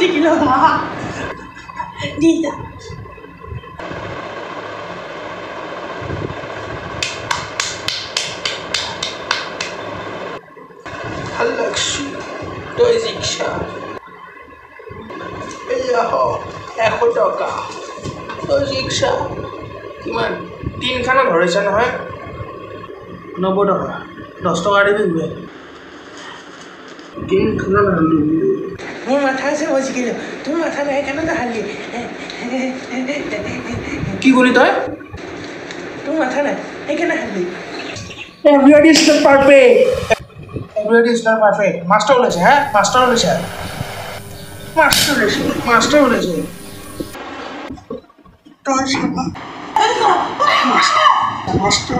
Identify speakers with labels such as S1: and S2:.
S1: দেখিলো দিদা
S2: Alexi, তই শিক্ষা এয়া হ 100 টকা তই শিক্ষা কিমান তিনখানা ধৰিছে নহয় 90 টকা 10 টকা দিবি তিনখানা ধৰিলি
S1: মোৰ মাথা আছে মই শিকিলো তোৰ মাথা নাই কেনে নাহালি
S2: কি কৰি তই
S1: তোৰ মাথা নাই সেইকাৰণে হালি
S2: Everybody is not perfect. Everybody is not perfect. Master ওলাইছে হ্যাঁ মাস্টার ওলাইছে মাস্টার ওলাইছে মাস্টার